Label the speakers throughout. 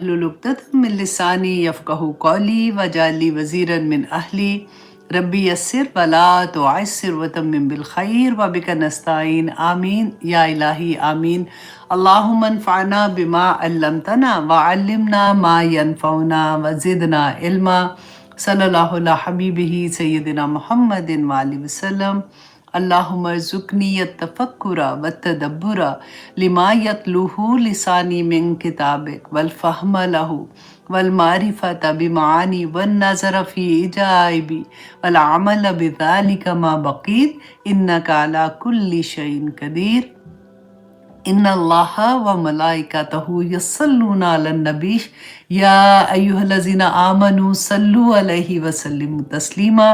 Speaker 1: واحلل عقدة من لسانی یفقہوا قولی واجعل لی وزیرا من اہلی ربی یسر ولا تعسر وتمم بالخیر وبک نستعین آمین یا الہی آمین۔ اللہم انفعنا بما علمتنا وعلمنا ما ینفعنا وزدنا علما۔ صلی اللہ علی حبیبہ سیدنا محمد وآلہ وسلم۔ اللہم ارزقنی التفکر والتدبر لما یتلوہ لسانی من کتابک والفہم لہ والمعرفۃ بمعانی والنظر فی عجائب والعمل بذلک ما بقیت انک علی کل شیء قدیر۔ ان اللہ و ملائکتہ یصلون علی النبی یا ایہا الذین آمنوا صلوا علیہ وسلموا تسلیما۔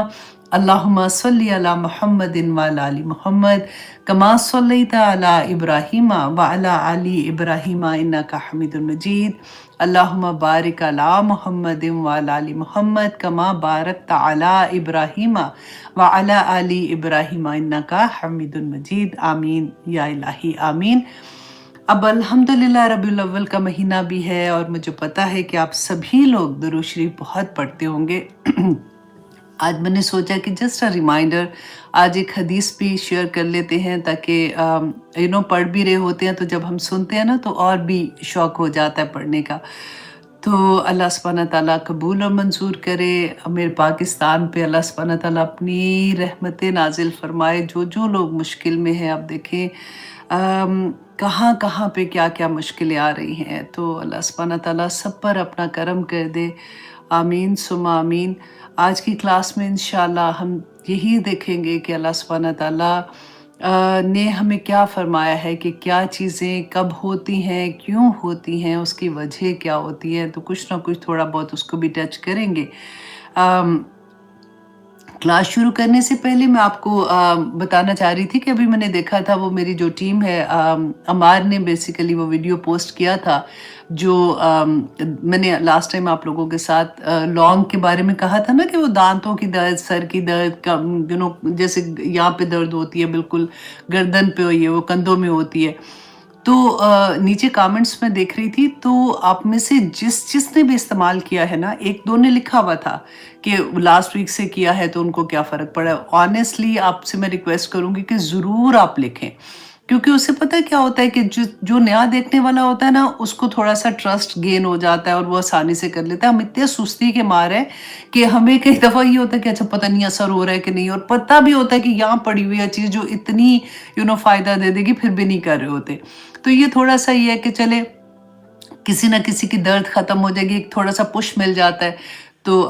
Speaker 1: اللہم صلی علی محمد وعلی آل محمد کما صلیت علی ابراہیم وعلی آل ابراہیم انک حمید مجید۔ اللہم بارک علی محمد وعلی آل محمد کما بارکت علی ابراہیم وعلی آل ابراہیم انک حمید مجید۔ آمین یا الہی آمین۔ اب الحمدللہ ربیع الاول کا مہینہ بھی ہے اور مجھے پتہ ہے کہ آپ سبھی لوگ درود شریف بہت پڑھتے ہوں گے۔ آج میں نے سوچا کہ جسٹ ریمائنڈر، آج ایک حدیث بھی شیئر کر لیتے ہیں تاکہ پڑھ بھی رہے ہوتے ہیں تو جب ہم سنتے ہیں نا تو اور بھی شوق ہو جاتا ہے پڑھنے کا۔ تو اللہ سبحانہ تعالیٰ قبول اور منظور کرے، میرے پاکستان پہ اللہ سبحانہ تعالیٰ اپنی رحمتیں نازل فرمائے۔ جو لوگ مشکل میں ہیں، آپ دیکھیں کہاں کہاں پہ کیا کیا مشکلیں آ رہی ہیں، تو اللہ سبحانہ تعالیٰ سب پر اپنا کرم کر دے، آمین ثم آمین۔ آج کی کلاس میں انشاءاللہ ہم یہی دیکھیں گے کہ اللہ سبحانہ تعالیٰ نے ہمیں کیا فرمایا ہے کہ کیا چیزیں کب ہوتی ہیں، کیوں ہوتی ہیں، اس کی وجہ کیا ہوتی ہے، تو کچھ نہ کچھ تھوڑا بہت اس کو بھی ٹچ کریں گے۔ کلاس شروع کرنے سے پہلے میں آپ کو بتانا چاہ رہی تھی کہ ابھی میں نے دیکھا تھا، وہ میری جو ٹیم ہے، عمار نے بیسیکلی وہ ویڈیو پوسٹ کیا تھا جو میں نے لاسٹ ٹائم آپ لوگوں کے ساتھ لونگ کے بارے میں کہا تھا نا کہ وہ دانتوں کی درد، سر کی درد، جیسے یہاں پہ درد ہوتی ہے، بالکل گردن پہ ہوئی ہے، وہ کندھوں میں ہوتی ہے۔ تو نیچے کامنٹس میں دیکھ رہی تھی تو آپ میں سے جس نے بھی استعمال کیا ہے نا، ایک دو نے لکھا ہوا تھا کہ لاسٹ ویک سے کیا ہے تو ان کو کیا فرق پڑا ہے۔ آنیسٹلی آپ سے میں ریکویسٹ کروں گی کہ ضرور آپ لکھیں، کیونکہ اس سے پتہ کیا ہوتا ہے کہ جو نیا دیکھنے والا ہوتا ہے نا، اس کو تھوڑا سا ٹرسٹ گین ہو جاتا ہے اور وہ آسانی سے کر لیتا ہے۔ ہم اتنے سستی کے مار ہیں کہ ہمیں کئی دفعہ یہ ہوتا ہے کہ اچھا پتہ نہیں اثر ہو رہا ہے کہ نہیں، اور پتہ بھی ہوتا ہے کہ یہاں پڑی ہوئی ہے چیز جو اتنی فائدہ دے دے گی، پھر بھی نہیں کر رہے ہوتے۔ تو یہ تھوڑا سا یہ ہے کہ چلے کسی نہ کسی کی درد ختم ہو جائے گی، تھوڑا سا پش مل جاتا ہے، تو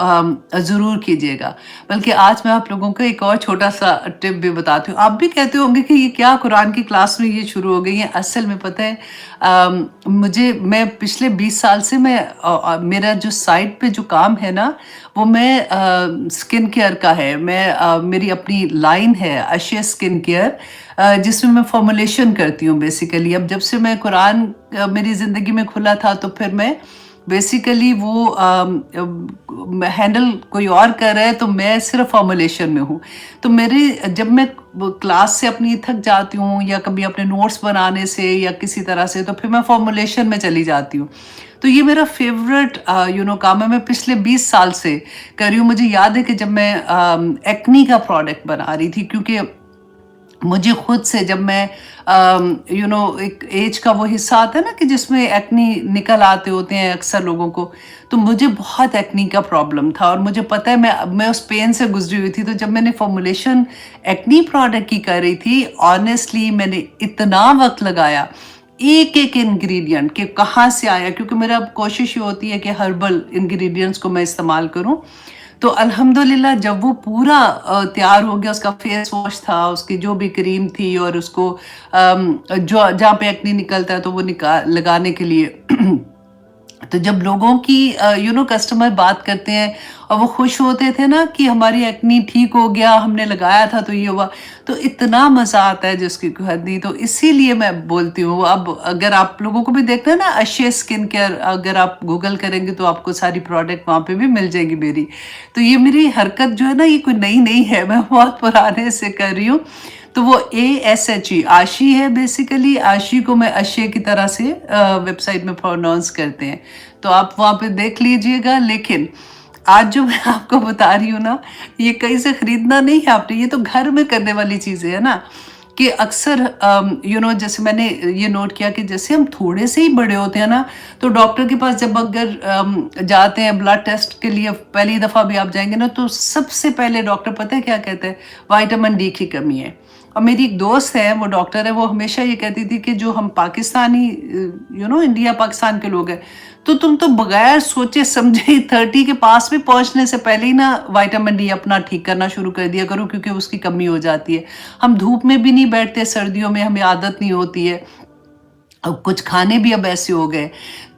Speaker 1: ضرور کیجیے گا۔ بلکہ آج میں آپ لوگوں کو ایک اور چھوٹا سا ٹپ بھی بتاتی ہوں۔ آپ بھی کہتے ہوں گے کہ یہ کیا قرآن کی کلاس میں یہ شروع ہو گئی ہے۔ اصل میں پتہ ہے میں پچھلے 20 سال سے میرا جو سائٹ پہ جو کام ہے نا، وہ میں سکن کیئر کا ہے، میری اپنی لائن ہے اشیا سکن کیئر، جس میں فارمولیشن کرتی ہوں بیسیکلی۔ اب جب سے میں قرآن میری زندگی میں کھلا تھا تو پھر میں بیسیکلی وہ ہینڈل کوئی اور کر رہا ہے تو میں صرف فارمولیشن میں ہوں۔ تو جب میں کلاس سے اپنی تھک جاتی ہوں یا کبھی اپنے نوٹس بنانے سے یا کسی طرح سے، تو پھر میں فارمولیشن میں چلی جاتی ہوں۔ تو یہ میرا فیوریٹ کام ہے، میں پچھلے 20 سال سے کر رہی ہوں۔ مجھے یاد ہے کہ جب میں ایکنی کا پروڈکٹ بنا رہی تھی، کیونکہ مجھے خود سے جب میں ایک ایج کا وہ حصہ آتا ہے نا کہ جس میں ایکنی نکل آتے ہوتے ہیں اکثر لوگوں کو، تو مجھے بہت ایکنی کا پرابلم تھا اور مجھے پتہ ہے میں اس پین سے گزری ہوئی تھی۔ تو جب میں نے فارمولیشن ایکنی پروڈکٹ کی کر رہی تھی، آنیسٹلی میں نے اتنا وقت لگایا ایک انگریڈینٹ کہ کہاں سے آیا، کیونکہ میرا کوشش یہ ہوتی ہے کہ ہربل انگریڈینٹس کو میں استعمال کروں۔ تو الحمدللہ جب وہ پورا تیار ہو گیا، اس کا فیس واش تھا، اس کی جو بھی کریم تھی، اور اس کو جہاں پہ ایکنی نکلتا ہے تو وہ لگانے کے لیے تو جب لوگوں کی کسٹمر بات کرتے ہیں اور وہ خوش ہوتے تھے نا کہ ہماری ایکنی ٹھیک ہو گیا، ہم نے لگایا تھا تو یہ ہوا، تو اتنا مزہ آتا ہے جس کی کوئی حد نہیں۔ تو اسی لیے میں بولتی ہوں، اب اگر آپ لوگوں کو بھی دیکھنا ہے نا اشیا سکن کیئر، اگر آپ گوگل کریں گے تو آپ کو ساری پروڈکٹ وہاں پہ بھی مل جائے گی میری۔ تو یہ میری حرکت جو ہے نا، یہ کوئی نئی نہیں ہے، میں بہت پرانے سے کر رہی ہوں۔ تو وہ ASHE آشی ہے بیسیکلی. آشی کو میں اشے کی طرح سے ویب سائٹ میں پروناؤنس کرتے ہیں, تو آپ وہاں پہ دیکھ لیجئے گا. لیکن آج جو میں آپ کو بتا رہی ہوں نا, یہ کہیں سے خریدنا نہیں ہے آپ نے, یہ تو گھر میں کرنے والی چیزیں ہے نا. کہ اکثر جیسے میں نے یہ نوٹ کیا کہ جیسے ہم تھوڑے سے ہی بڑے ہوتے ہیں نا, تو ڈاکٹر کے پاس جب اگر جاتے ہیں بلڈ ٹیسٹ کے لیے, پہلی دفعہ بھی آپ جائیں گے نا, تو سب سے پہلے ڈاکٹر پتہ ہے کیا کہتے ہیں؟ وائٹامن ڈی کی کمی ہے. اور میری ایک دوست ہے, وہ ڈاکٹر ہے, وہ ہمیشہ یہ کہتی تھی کہ جو ہم پاکستانی انڈیا پاکستان کے لوگ ہیں, تو تم تو بغیر سوچے سمجھے 30 کے پاس بھی پہنچنے سے پہلے ہی نا وائٹامن ڈی اپنا ٹھیک کرنا شروع کر دیا کرو, کیونکہ اس کی کمی ہو جاتی ہے. ہم دھوپ میں بھی نہیں بیٹھتے سردیوں میں, ہمیں عادت نہیں ہوتی ہے. اب کچھ کھانے بھی اب ایسے ہو گئے.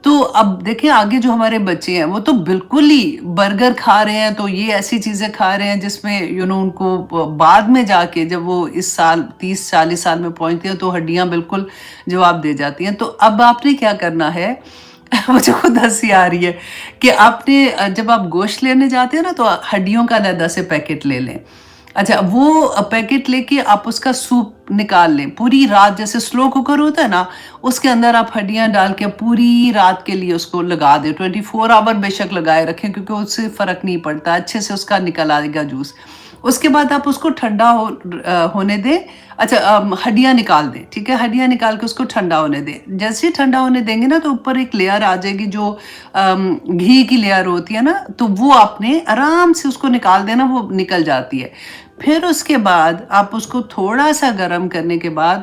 Speaker 1: تو اب دیکھیں آگے جو ہمارے بچے ہیں وہ تو بالکل ہی برگر کھا رہے ہیں, تو یہ ایسی چیزیں کھا رہے ہیں جس میں ان کو بعد میں جا کے جب وہ اس سال 30-40 سال میں پہنچتے ہیں تو ہڈیاں بالکل جواب دے جاتی ہیں. تو اب آپ نے کیا کرنا ہے, مجھے خود ہنسی آ رہی ہے کہ آپ نے جب آپ گوشت لینے جاتے ہیں نا, تو ہڈیوں کا علیحدہ سے پیکٹ لے لیں. اچھا, وہ پیکٹ لے کے آپ اس کا سوپ نکال لیں پوری رات, جیسے سلو کوکر ہوتا ہے نا, اس کے اندر آپ ہڈیاں ڈال کے پوری رات کے لیے اس کو لگا دیں. 24 آور بے شک لگائے رکھیں, کیونکہ اس سے فرق نہیں پڑتا, اچھے سے اس کا نکل آئے گا جوس. اس کے بعد آپ اس کو ٹھنڈا ہونے دیں. اچھا, ہڈیاں نکال دیں, ٹھیک ہے, ہڈیاں نکال کے اس کو ٹھنڈا ہونے دیں. جیسے ہی ٹھنڈا ہونے دیں گے نا, تو اوپر ایک لیئر آ جائے گی جو گھی کی لیئر ہوتی ہے نا, تو وہ آپ نے آرام سے اس کو نکال دینا, وہ نکل جاتی ہے. پھر اس کے بعد آپ اس کو تھوڑا سا گرم کرنے کے بعد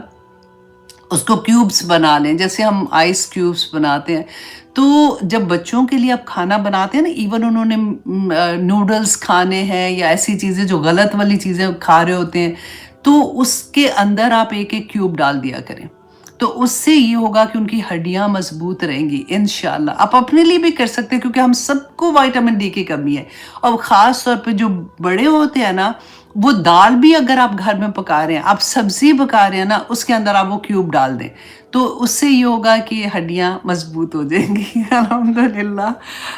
Speaker 1: اس کو کیوبس بنا لیں, جیسے ہم آئس کیوبس بناتے ہیں. تو جب بچوں کے لیے آپ کھانا بناتے ہیں نا, ایون انہوں نے نوڈلز کھانے ہیں یا ایسی چیزیں جو غلط والی چیزیں کھا رہے ہوتے ہیں, تو اس کے اندر آپ ایک ایک کیوب ڈال دیا کریں. تو اس سے یہ ہوگا کہ ان کی ہڈیاں مضبوط رہیں گی انشاءاللہ. آپ اپنے لیے بھی کر سکتے ہیں, کیونکہ ہم سب کو وائٹامن ڈی کی کمی ہے. اور خاص طور پہ جو بڑے ہوتے ہیں نا, وہ دال بھی اگر آپ گھر میں پکا رہے ہیں, آپ سبزی پکا رہے ہیں نا, اس کے اندر آپ وہ کیوب ڈال دیں, تو اس سے یہ ہوگا کہ ہڈیاں مضبوط ہو جائیں گی الحمدللہ.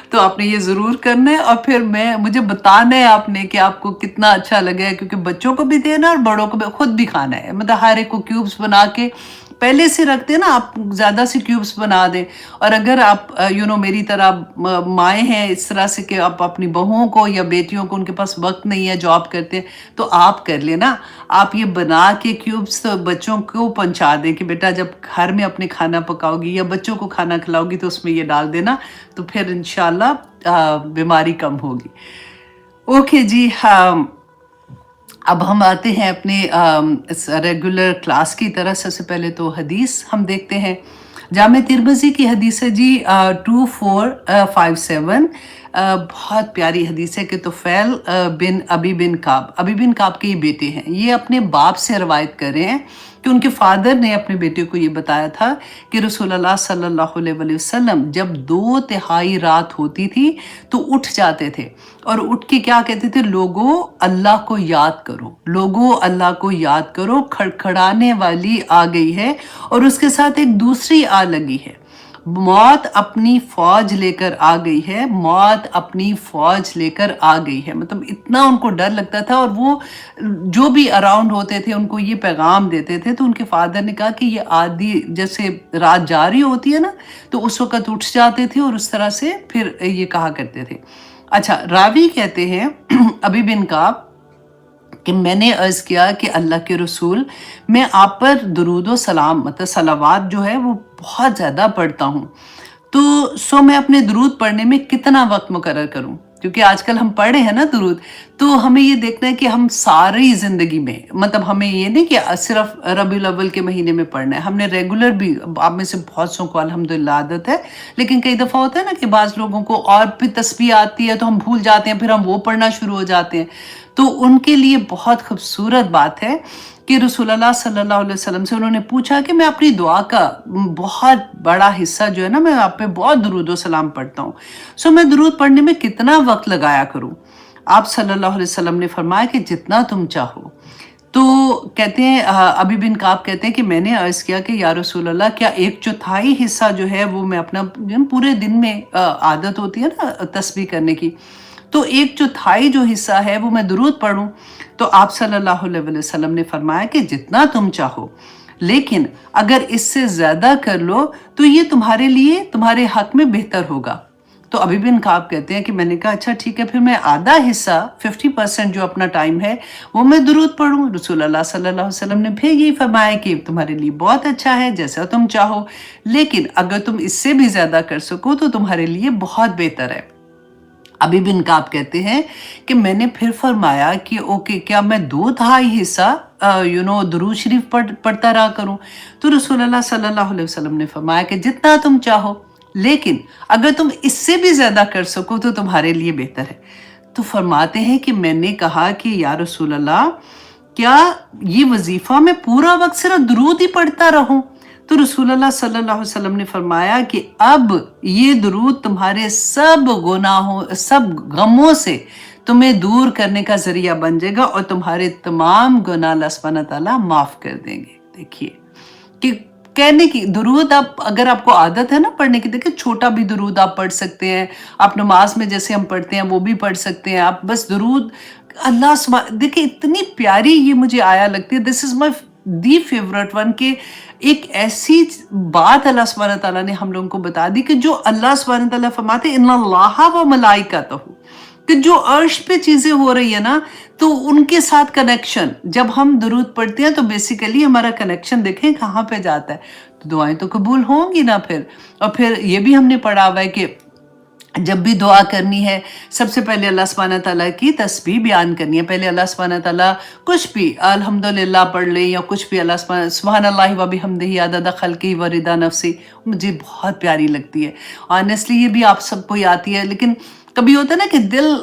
Speaker 1: تو آپ نے یہ ضرور کرنا ہے, اور پھر مجھے بتانا ہے آپ نے کہ آپ کو کتنا اچھا لگا ہے, کیونکہ بچوں کو بھی دینا اور بڑوں کو بھی, خود بھی کھانا ہے. مطلب ہر ایک کو کیوبس بنا کے پہلے سے رکھ دیں نا, آپ زیادہ سے کیوبس بنا دیں. اور اگر آپ میری طرح مائیں ہیں اس طرح سے کہ آپ اپنی بہوؤں کو یا بیٹیوں کو, ان کے پاس وقت نہیں ہے, جاب کرتے ہیں, تو آپ کر لینا, آپ یہ بنا کے کیوبس بچوں کو پہنچا دیں کہ بیٹا جب گھر میں اپنے کھانا پکاؤ گی یا بچوں کو کھانا کھلاؤ گی تو اس میں یہ ڈال دینا, تو پھر انشاءاللہ بیماری کم ہوگی. اوکے جی, اب ہم آتے ہیں اپنے ریگولر کلاس کی طرح. سب سے پہلے تو حدیث ہم دیکھتے ہیں. جامع ترمذی کی حدیث ہے جی 2457. بہت پیاری حدیث ہے کہ طفیل بن ابی بن کعب کے یہ بیٹے ہیں. یہ اپنے باپ سے روایت کر رہے ہیں کہ ان کے فادر نے اپنے بیٹے کو یہ بتایا تھا کہ رسول اللہ صلی اللہ علیہ وسلم جب 2/3 رات ہوتی تھی تو اٹھ جاتے تھے, اور اٹھ کے کیا کہتے تھے, لوگوں اللہ کو یاد کرو, لوگوں اللہ کو یاد کرو, کھڑکھڑانے والی آ گئی ہے, اور اس کے ساتھ ایک دوسری آ لگی ہے, موت اپنی فوج لے کر آ گئی ہے, موت اپنی فوج لے کر آ گئی ہے. مطلب اتنا ان کو ڈر لگتا تھا, اور وہ جو بھی اراؤنڈ ہوتے تھے ان کو یہ پیغام دیتے تھے. تو ان کے فادر نے کہا کہ یہ آدھی جیسے رات جاری ہوتی ہے نا, تو اس وقت اٹھ جاتے تھے اور اس طرح سے پھر یہ کہا کرتے تھے. اچھا, راوی کہتے ہیں ابی بن کعب کہ میں نے عرض کیا کہ اللہ کے رسول, میں آپ پر درود و سلام مطلب صلوات جو ہے وہ بہت زیادہ پڑھتا ہوں, تو میں اپنے درود پڑھنے میں کتنا وقت مقرر کروں, کیونکہ آج کل ہم پڑھے ہیں نا درود, تو ہمیں یہ دیکھنا ہے کہ ہم ساری زندگی میں, مطلب ہمیں یہ نہیں کہ صرف ربیع الاول کے مہینے میں پڑھنا ہے, ہم نے ریگولر بھی, آپ میں سے بہت سو کو الحمدللہ عادت ہے, لیکن کئی دفعہ ہوتا ہے نا کہ بعض لوگوں کو اور بھی تسبیح آتی ہے تو ہم بھول جاتے ہیں, پھر ہم وہ پڑھنا شروع ہو جاتے ہیں. تو ان کے لیے بہت خوبصورت بات ہے کہ رسول اللہ صلی اللہ علیہ وسلم سے انہوں نے پوچھا کہ میں اپنی دعا کا بہت بڑا حصہ جو ہے نا, میں آپ پہ بہت درود و سلام پڑھتا ہوں, میں درود پڑھنے میں کتنا وقت لگایا کروں. آپ صلی اللہ علیہ وسلم نے فرمایا کہ جتنا تم چاہو. تو کہتے ہیں ابی بن کعب کہتے ہیں کہ میں نے عرض کیا کہ یا رسول اللہ, کیا 1/4 حصہ جو ہے وہ میں اپنا پورے دن میں عادت ہوتی ہے نا تسبیح کرنے کی, تو ایک चौथाई जो हिस्सा है वो मैं दुरूद पढ़ूं। तो आप सल्लल्लाहु अलैहि वसल्लम ने फरमाया कि जितना तुम चाहो, लेकिन अगर इससे ज्यादा कर लो तो ये तुम्हारे लिए, तुम्हारे हक में बेहतर होगा। तो अभी बिन काब कहते हैं कि मैंने कहा अच्छा ठीक है, फिर मैं आधा हिस्सा 50% जो अपना टाइम है वो मैं दुरूद पढ़ूं। रसूल अल्लाह सल्लल्लाहु अलैहि वसल्लम ने फिर यही फरमाया कि तुम्हारे लिए बहुत अच्छा है, जैसा तुम चाहो, लेकिन अगर तुम इससे भी ज्यादा कर सको तो तुम्हारे लिए बहुत बेहतर है। अभी बिन काब कहते हैं कि मैंने फिर फरमाया कि ओके, क्या मैं 2/3 हिस्सा दुरूद शरीफ पढ़ता रहा करूं? तो रसूल अल्लाह सल्लल्लाहु अलैहि वसल्लम ने फरमाया कि जितना तुम चाहो, लेकिन अगर तुम इससे भी ज्यादा कर सको तो तुम्हारे लिए बेहतर है। तो फरमाते हैं कि मैंने कहा कि या रसूल अल्लाह, क्या ये वजीफा मैं पूरा वक्त सिर्फ दुरूद ही पढ़ता रहूं? तो रसूल अल्लाह सल्लल्लाहु अलैहि वसल्लम ने फरमाया कि अब ये दुरूद तुम्हारे सब गुनाहों, सब गमों से तुम्हें दूर करने का जरिया बन जाएगा और तुम्हारे तमाम गुनाह अल्लाह सुब्हानहू तआला माफ कर देंगे। देखिए कि कहने की दुरूद, आप अगर आपको आदत है ना पढ़ने की, देखिए छोटा भी दुरूद आप पढ़ सकते हैं, आप नमाज में जैसे हम पढ़ते हैं वो भी पढ़ सकते हैं। आप बस दुरूद अल्लाह सुब्हान, देखिए इतनी प्यारी ये मुझे आया लगती है, this is my the favourite one, के एक ऐसी बात अल्लाह सुब्हानहू तआला ने हम लोगों को बता दी कि जो अल्लाह सुब्हानहू तआला फरमाते हैं इन्नल्लाह व मलाइकतहू, कि जो अर्श पे चीजें हो रही है ना, तो उनके साथ कनेक्शन जब हम दुरूद पढ़ते हैं तो बेसिकली हमारा कनेक्शन देखें कहाँ पे जाता है, तो दुआएं तो कबूल होंगी ना फिर। और फिर ये भी हमने पढ़ा हुआ है कि जब भी दुआ करनी है सबसे पहले अल्लाह सुब्हानहू तआला की तस्बीह बयान करनी है। पहले अल्लाह सुब्हानहू तआला कुछ भी अल्हम्दुलिल्लाह पढ़ ले या कुछ भी, अल्लाह सुब्हानल्लाहि व बिहम्दिही अदद खल्क़िही व रिदा नफ्सी, मुझे बहुत प्यारी लगती है। ऑनेस्टली ये भी आप सबको आती है, लेकिन कभी होता है ना कि दिल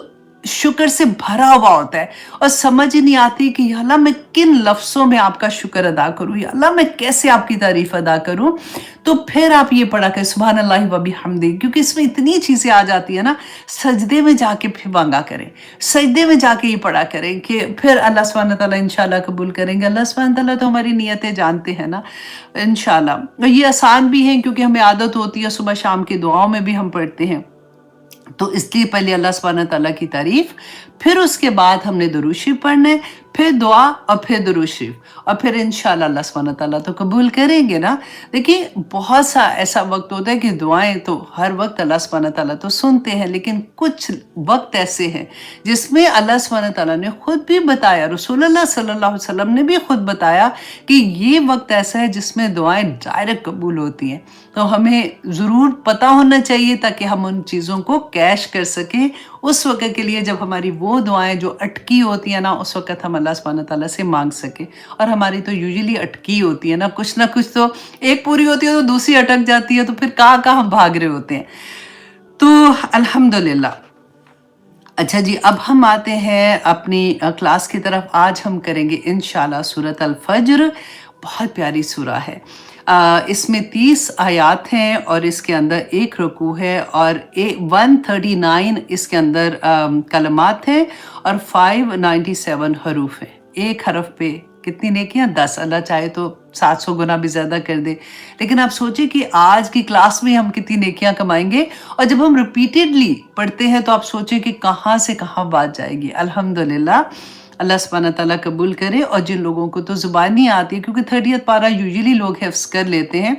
Speaker 1: शुक्र से भरा हुआ होता है और समझ ही नहीं आती कि या अल्लाह मैं किन लफ्ज़ों में आपका शुक्र अदा करूँ, या अल्लाह मैं कैसे आपकी तारीफ अदा करूँ। तो फिर आप ये पढ़ा करें सुब्हानल्लाहि व बिहम्दिही, क्योंकि इसमें इतनी चीज़ें आ जाती है ना। सजदे में जाके फिर मांगा करें, सजदे में जाके ये पढ़ा करें कि फिर अल्लाह सुब्हानहू तआला इंशाल्लाह कबूल करेंगे। अल्लाह सुब्हानहू तआला तो हमारी नियतें जानते हैं ना, इंशाल्लाह। ये आसान भी है क्योंकि हमें आदत होती है, सुबह शाम की दुआओं में भी हम पढ़ते हैं, तो इसलिए पहले अल्लाह सुब्हानहू तआला की तारीफ, फिर उसके बाद हमने दुरूद शरीफ पढ़ना है, फिर दुआ और फिर दुरूद शरीफ, और फिर इंशाल्लाह अल्लाह सुब्हानहू तआला तो कबूल करेंगे ना। देखिए बहुत सा ऐसा वक्त होता है कि दुआएं तो हर वक्त अल्लाह सुब्हानहू तआला तो सुनते हैं, लेकिन कुछ वक्त ऐसे हैं जिसमें अल्लाह सुब्हानहू तआला ने खुद भी बताया, रसूलुल्लाह सल्लल्लाहु अलैहि वसल्लम ने भी खुद बताया कि ये वक्त ऐसा है जिसमें दुआएं डायरेक्ट कबूल होती हैं। तो हमें ज़रूर पता होना चाहिए ताकि हम उन चीज़ों को कैश कर सकें उस वक्त के लिए, जब हमारी वो दुआएं जो अटकी होती हैं ना, उस वक्त हम अल्लाह सुब्हानहू तआला से मांग सके। और हमारी तो यूजुअली अटकी होती है ना कुछ तो एक पूरी होती है तो दूसरी अटक जाती है, तो फिर कहाँ हम भाग रहे होते हैं। तो अल्हम्दुलिल्लाह। अच्छा जी, अब हम आते हैं अपनी क्लास की तरफ। आज हम करेंगे इंशाल्लाह सूरत अल फज्र। बहुत प्यारी सूरा है। इसमें 30 आयात हैं और इसके अंदर एक रुकू है और 139 इसके अंदर कलमात हैं और 597 हरूफ हैं। एक हरफ पे कितनी नेकियां? 10। अल्लाह चाहे तो 700 गुना भी ज़्यादा कर दे। लेकिन आप सोचिए कि आज की क्लास में हम कितनी नेकियां कमाएंगे, और जब हम रिपीटेडली पढ़ते हैं तो आप सोचिए कि कहाँ से कहाँ बात जाएगी। अल्हम्दुलिल्लाह, अल्लाह सुब्हानहू तआला कबूल करे। और जिन लोगों को तो ज़ुबान नहीं आती है, क्योंकि 30th पारा यूजुअली लोग हिफ्ज़ कर लेते हैं,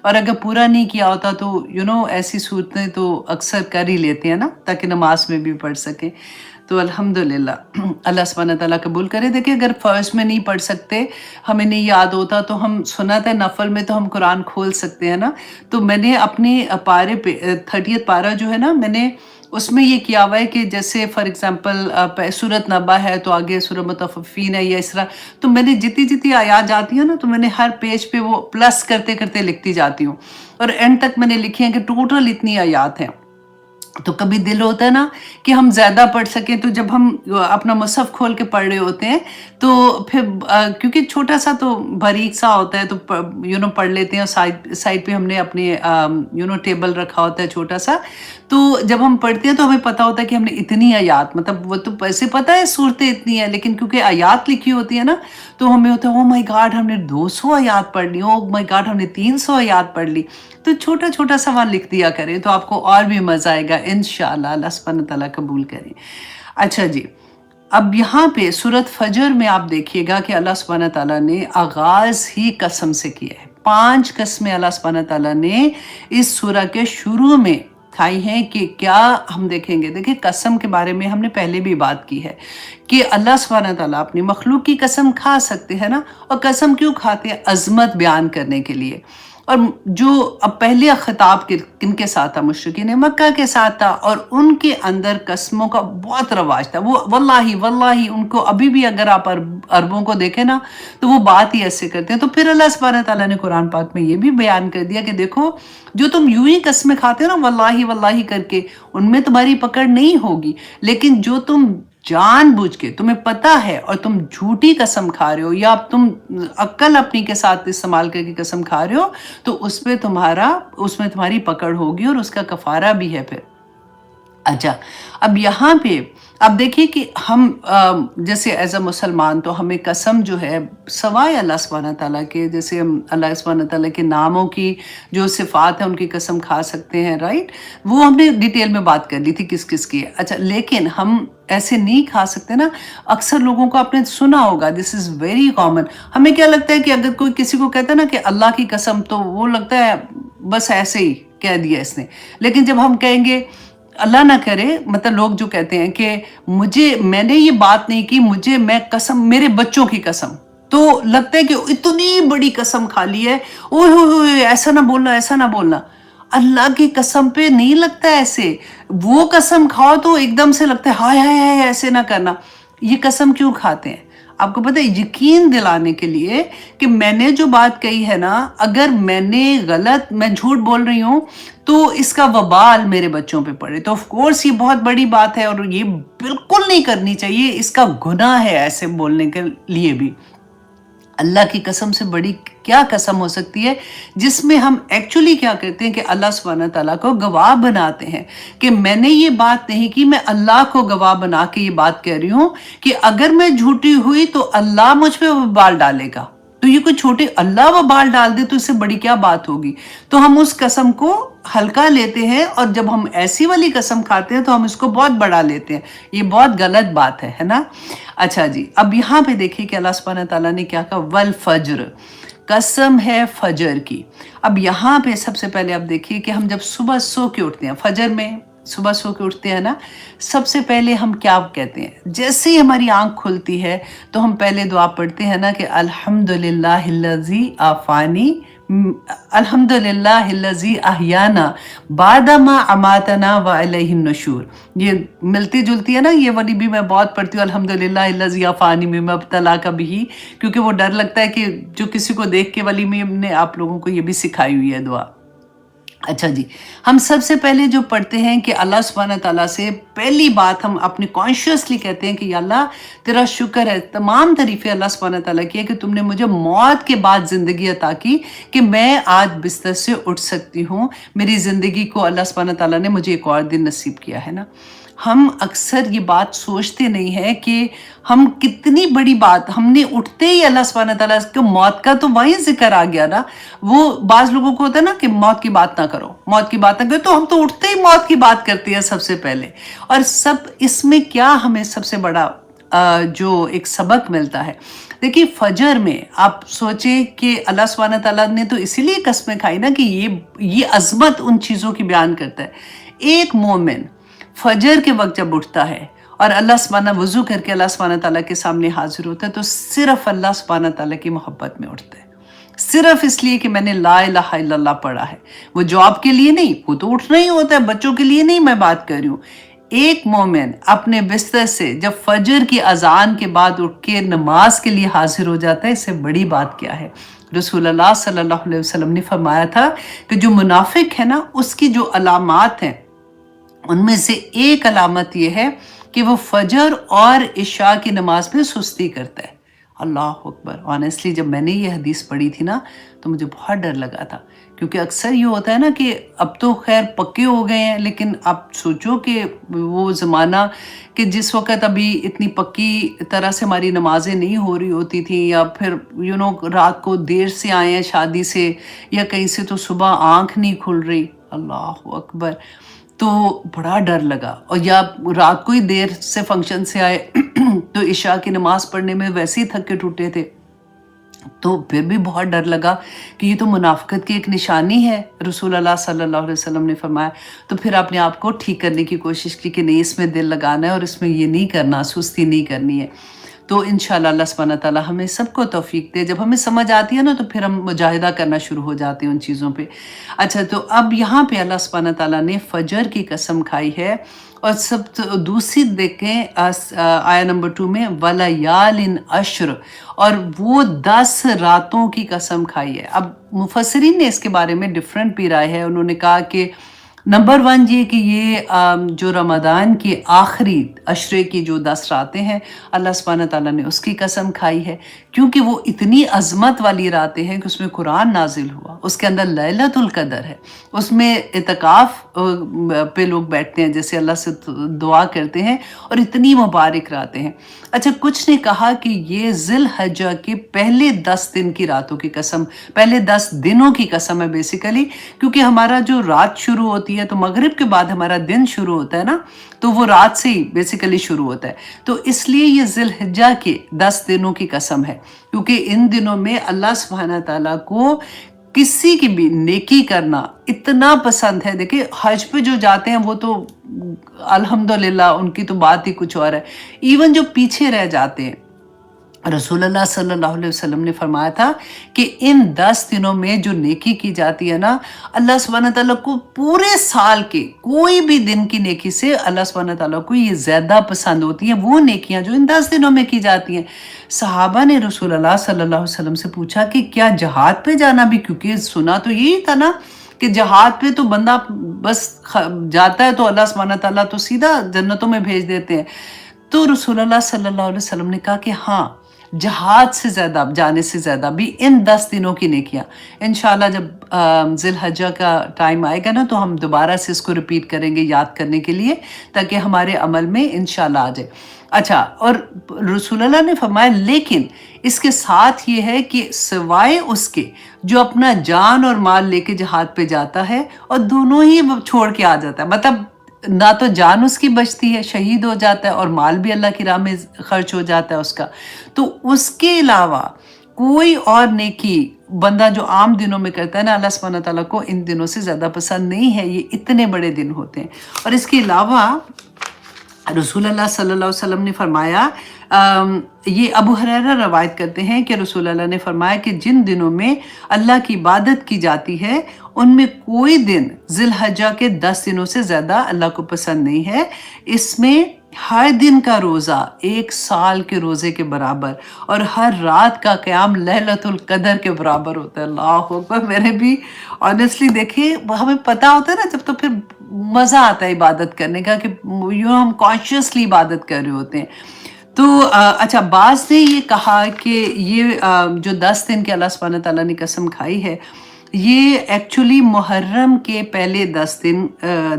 Speaker 1: और अगर पूरा नहीं किया होता तो ऐसी सूरतें तो अक्सर कर ही लेते हैं ना, ताकि नमाज में भी पढ़ सकें। तो अल्हम्दुलिल्लाह, अल्लाह सुब्हानहू तआला कबूल करे। देखिए अगर फ़र्ज में नहीं पढ़ सकते, हमें नहीं याद होता, तो हम सुन्नत है नफल में तो हम कुरान खोल सकते हैं ना। तो मैंने अपने पारे पे 30th पारा जो है ना, मैंने उसमें ये किया हुआ है कि जैसे फॉर एग्जांपल सूरत नबा है तो आगे सूरत मुतफ़्फ़िफ़ीन है या इस तरह, तो मैंने जितनी आयात जाती है ना, तो मैंने हर पेज पे वो प्लस करते करते लिखती जाती हूँ, और एंड तक मैंने लिखी है कि टोटल इतनी आयात हैं। तो कभी दिल होता है ना कि हम ज़्यादा पढ़ सकें, तो जब हम अपना मुसहफ़ खोल के पढ़ रहे होते हैं तो फिर क्योंकि छोटा सा तो बारीक सा होता है, तो पढ़ लेते हैं। साइड पे हमने अपने टेबल रखा होता है छोटा सा, तो जब हम पढ़ते हैं तो हमें पता होता है कि हमने इतनी आयात, मतलब वो तो वैसे पता है सूरतें इतनी है, लेकिन क्योंकि आयात लिखी होती है ना, तो हमें होता है ओ माय गॉड हमने 200 आयात पढ़ ली, ओ माय गॉड हमने 300 आयात पढ़ ली। तो छोटा छोटा सा वहाँ लिख दिया करें तो आपको और भी मज़ा आएगा इंशाअल्लाह अल्लाह सुब्हानहू तआला कबूल करें। अच्छा जी, अब यहाँ पे सूरत फजर में आप देखिएगा कि अल्लाह सुब्हानहू तआला ने आगाज़ ही कसम से किया है। 5 कस्में अल्लाह सुब्हानहू तआला ने इस सूरह के शुरू में खाई हैं कि क्या हम देखेंगे। देखिए, कसम के बारे में हमने पहले भी बात की है कि अल्लाह सुब्हानहू तआला अपनी मखलूक की कसम खा सकते हैं ना, और कसम क्यों खाते हैं? अज़मत बयान करने के लिए। और जो अब पहले खिताब किनके साथ था? मुशरिकीन मक्का के साथ था, और उनके अंदर कस्मों का बहुत रवाज था। वो वल्लाही वल्लाही, उनको अभी भी अगर आप अरबों को देखें ना तो वो बात ही ऐसे करते हैं। तो फिर अल्लाह सुब्हानहू तआला ने कुरान पाक में ये भी बयान कर दिया कि देखो, जो तुम यूं ही कस्में खाते हो ना वल्लाही वल्लाही करके, उनमें तुम्हारी पकड़ नहीं होगी। लेकिन जो तुम जानबूझ के, तुम्हें पता है और तुम झूठी कसम खा रहे हो, या तुम अक्ल अपनी के साथ इस्तेमाल करके कसम खा रहे हो, तो उसमें तुम्हारी पकड़ होगी और उसका कफारा भी है फिर। अच्छा, अब यहाँ पे अब देखिए कि हम जैसे एज अ मुसलमान तो हमें कसम जो है सवाए अल्लाह सुब्हानहू तआला के, जैसे हम अल्लाह सुब्हानहू तआला के नामों की जो सिफ़ात है उनकी कसम खा सकते हैं, राइट? वो हमने डिटेल में बात कर ली थी किस किस की है। अच्छा, लेकिन हम ऐसे नहीं खा सकते ना। अक्सर लोगों को आपने सुना होगा, दिस इज़ वेरी कॉमन। हमें क्या लगता है कि अगर कोई किसी को कहता है ना कि अल्लाह की कसम, तो वो लगता है बस ऐसे ही कह दिया इसने। लेकिन जब हम कहेंगे अल्लाह ना करे, मतलब लोग जो कहते हैं कि मैंने ये बात नहीं की, मैं कसम, मेरे बच्चों की कसम, तो लगता है कि इतनी बड़ी कसम खा ली है, ओए होए ऐसा ना बोलना, ऐसा ना बोलना। अल्लाह की कसम पे नहीं लगता ऐसे। वो कसम खाओ तो एकदम से लगता है हाय हाय हाय ऐसे ना करना। ये कसम क्यों खाते हैं? आपको पता है, यकीन दिलाने के लिए कि मैंने जो बात कही है ना, अगर मैं झूठ बोल रही हूँ तो इसका वबाल मेरे बच्चों पे पड़े, तो ऑफ कोर्स ये बहुत बड़ी बात है और ये बिल्कुल नहीं करनी चाहिए। इसका गुनाह है ऐसे बोलने के लिए भी। अल्लाह की कसम से बड़ी क्या कसम हो सकती है, जिसमें हम एक्चुअली क्या करते हैं कि अल्लाह सुब्हानहू तआला को गवाह बनाते हैं कि मैंने ये बात नहीं की, मैं अल्लाह को गवाह बना के ये बात कह रही हूँ कि अगर मैं झूठी हुई तो अल्लाह मुझ पे वबाल डालेगा। तो ये कोई छोटे अल्लाह वबाल डाल दे तो इससे बड़ी क्या बात होगी? तो हम उस कसम को हल्का लेते हैं, और जब हम ऐसी वाली कसम खाते हैं तो हम इसको बहुत बड़ा लेते हैं। ये बहुत गलत बात है ना? अच्छा जी, अब यहाँ पे देखिए कि अल्लाह सुब्हानहू तआला ने क्या कहा, वल फज्र, कसम है फजर की। अब यहाँ पे सबसे पहले आप देखिए कि हम जब सुबह सो के उठते हैं, फजर में सुबह सो के उठते हैं ना, सबसे पहले हम क्या कहते हैं? जैसे ही हमारी आंख खुलती है तो हम पहले दुआ पढ़ते हैं ना कि अल्हम्दुलिल्लाहिल्लज़ी आफ़ानी, अल्हम्दुलिल्लाहिल्लज़ी अहयाना बादमा अमातना व अलैहिन नशूर। ये मिलती जुलती है ना, ये वाली भी मैं बहुत पढ़ती हूँ, अल्हम्दुलिल्लाहिल्लज़ी आफ़ानी में मुब्तला कभी, क्योंकि वो डर लगता है कि जो किसी को देख के वाली में हमने आप लोगों को ये भी सिखाई हुई है दुआ। अच्छा जी, हम सबसे पहले जो पढ़ते हैं कि अल्लाह सुब्हानहू तआला से पहली बात हम अपने कॉन्शियसली कहते हैं कि या अल्लाह तेरा शुक्र है, तमाम तारीफ़ें अल्लाह सुब्हानहू तआला की है कि तुमने मुझे मौत के बाद ज़िंदगी अता की, कि मैं आज बिस्तर से उठ सकती हूँ। मेरी ज़िंदगी को अल्लाह सुब्हानहू तआला ने मुझे एक और दिन नसीब किया है ना। हम अक्सर ये बात सोचते नहीं हैं कि हम कितनी बड़ी बात, हमने उठते ही अल्लाह सुब्हानहू तआला के मौत का तो वहीं जिक्र आ गया ना। वो बाज़ लोगों को होता है ना कि मौत की बात ना करो, मौत की बात ना करो, तो हम तो उठते ही मौत की बात करते हैं सबसे पहले। और सब इसमें क्या हमें सबसे बड़ा जो एक सबक मिलता है, देखिए फजर में आप सोचें कि अल्लाह सुब्हानहू तआला ने तो इसीलिए कसमें खाई ना कि ये अज़मत उन चीज़ों की बयान करता है। एक मोमिन फजर के वक्त जब उठता है और अल्लाह सुब्हानहू वज़ू करके अल्लाह सुब्हानहू तआला के सामने हाजिर होता है, तो सिर्फ अल्लाह सुब्हानहू तआला की मोहब्बत में उठता है, सिर्फ इसलिए कि मैंने ला इलाहा इल्लल्लाह पढ़ा है। वो जॉब के लिए नहीं, वो तो उठना ही होता है, बच्चों के लिए नहीं मैं बात कर रही हूँ। एक मोमिन अपने बिस्तर से जब फजर की अजान के बाद उठ के नमाज के लिए हाजिर हो जाता है, इससे बड़ी बात क्या है? रसूलुल्लाह सल्लल्लाहु अलैहि वसल्लम ने फरमाया था कि जो मुनाफिक है ना, उसकी जो अलामात हैं उनमें से एक अलामत यह है कि वो फजर और इशा की नमाज में सुस्ती करता है। अल्लाह अकबर। ऑनेस्टली जब मैंने ये हदीस पढ़ी थी ना तो मुझे बहुत डर लगा था, क्योंकि अक्सर ये होता है ना कि अब तो खैर पक्के हो गए हैं, लेकिन आप सोचो कि वो ज़माना कि जिस वक़्त अभी इतनी पक्की तरह से हमारी नमाज़ें नहीं हो रही होती थी, या फिर रात को देर से आए हैं शादी से या कहीं से, तो सुबह आँख नहीं खुल रही। अल्लाह अकबर। تو بڑا ڈر لگا، اور یا رات کو ہی دیر سے فنکشن سے آئے تو عشاء کی نماز پڑھنے میں ویسے ہی تھکے ٹوٹے تھے، تو پھر بھی بہت ڈر لگا کہ یہ تو منافقت کی ایک نشانی ہے، رسول اللہ صلی اللہ علیہ وسلم نے فرمایا۔ تو پھر اپنے آپ کو ٹھیک کرنے کی کوشش کی کہ نہیں، اس میں دل لگانا ہے اور اس میں یہ نہیں کرنا، سستی نہیں کرنی ہے۔ تو انشاءاللہ اللہ سبحانہ تعالیٰ ہمیں سب کو توفیق دے، جب ہمیں سمجھ آتی ہے نا تو پھر ہم مجاہدہ کرنا شروع ہو جاتے ہیں ان چیزوں پہ۔ اچھا، تو اب یہاں پہ اللہ سبحانہ تعالیٰ نے فجر کی قسم کھائی ہے، اور سب دوسری دیکھیں آیا نمبر 2 میں وَلَيَالٍ عَشْرٍ، اور وہ 10 راتوں کی قسم کھائی ہے۔ اب مفسرین نے اس کے بارے میں ڈیفرنٹ بھی رائے ہے، انہوں نے کہا کہ نمبر 1 یہ کہ یہ جو رمضان کی آخری عشرے کی جو 10 راتیں ہیں، اللہ سبحانہ تعالیٰ نے اس کی قسم کھائی ہے، کیونکہ وہ اتنی عظمت والی راتیں ہیں کہ اس میں قرآن نازل ہوا، اس کے اندر لیلۃ القدر ہے، اس میں اعتکاف پہ لوگ بیٹھتے ہیں، جیسے اللہ سے دعا کرتے ہیں، اور اتنی مبارک راتیں ہیں۔ اچھا، کچھ نے کہا کہ یہ ذی الحجہ کے پہلے 10 دن کی راتوں کی قسم، پہلے 10 دنوں کی قسم ہے بیسیکلی، کیونکہ ہمارا جو رات شروع ہوتی ہے تو مغرب کے بعد ہمارا دن شروع ہوتا ہے نا، تو وہ رات سے ہی بیسیکلی شروع ہوتا ہے، تو اس لیے یہ ذی الحجہ کے 10 دنوں کی قسم ہے، کیونکہ ان دنوں میں اللہ سبحانہ تعالیٰ کو کسی کی بھی نیکی کرنا اتنا پسند ہے۔ دیکھیں، حج پہ جو جاتے ہیں وہ تو الحمدللہ ان کی تو بات ہی کچھ اور ہے، ایون جو پیچھے رہ جاتے ہیں، رسول اللہ صلی اللہ علیہ وسلم نے فرمایا تھا کہ ان 10 دنوں میں جو نیکی کی جاتی ہے نا، اللہ سبحانہ تعالیٰ کو پورے سال کے کوئی بھی دن کی نیکی سے اللہ سبحانہ تعالیٰ کو یہ زیادہ پسند ہوتی ہیں وہ نیکیاں جو ان 10 دنوں میں کی جاتی ہیں۔ صحابہ نے رسول اللہ صلی اللہ علیہ وسلم سے پوچھا کہ کیا جہاد پہ جانا بھی، کیونکہ سنا تو یہی تھا نا کہ جہاد پہ تو بندہ بس جاتا ہے تو اللہ سبحانہ تعالیٰ تو سیدھا جنتوں میں بھیج دیتے ہیں۔ تو رسول اللہ صلی اللہ علیہ وسلم نے کہا کہ ہاں، جہاد سے زیادہ، جانے سے زیادہ بھی ان 10 دنوں کی نیکیاں، انشاءاللہ جب ذی الحجہ کا ٹائم آئے گا نا تو ہم دوبارہ سے اس کو ریپیٹ کریں گے یاد کرنے کے لیے، تاکہ ہمارے عمل میں انشاءاللہ آ جائے۔ اچھا، اور رسول اللہ نے فرمایا لیکن اس کے ساتھ یہ ہے کہ سوائے اس کے جو اپنا جان اور مال لے کے جہاد پہ جاتا ہے اور دونوں ہی چھوڑ کے آ جاتا ہے، مطلب نہ تو جان اس کی بچتی ہے، شہید ہو جاتا ہے، اور مال بھی اللہ کی راہ میں خرچ ہو جاتا ہے اس کا، تو اس کے علاوہ کوئی اور نیکی بندہ جو عام دنوں میں کرتا ہے نا، اللہ سبحانہ تعالیٰ کو ان دنوں سے زیادہ پسند نہیں ہے، یہ اتنے بڑے دن ہوتے ہیں۔ اور اس کے علاوہ رسول اللہ صلی اللہ علیہ وسلم نے فرمایا، یہ ابو ہریرہ روایت کرتے ہیں کہ رسول اللہ نے فرمایا کہ جن دنوں میں اللہ کی عبادت کی جاتی ہے ان میں کوئی دن ذی الحجہ کے 10 دنوں سے زیادہ اللہ کو پسند نہیں ہے، اس میں ہر دن کا روزہ 1 سال کے روزے کے برابر، اور ہر رات کا قیام لیلۃ القدر کے برابر ہوتا ہے۔ اللہ اکبر! میرے بھی آنیسٹلی دیکھیں، ہمیں پتہ ہوتا ہے نا جب، تو پھر مزہ آتا ہے عبادت کرنے کا، کہ یوں ہم کانشیسلی عبادت کر رہے ہوتے ہیں۔ تو اچھا، بعض نے یہ کہا کہ یہ جو 10 دن کے اللہ سبحانہ تعالیٰ نے قسم کھائی ہے، یہ ایکچولی محرم کے پہلے 10 دن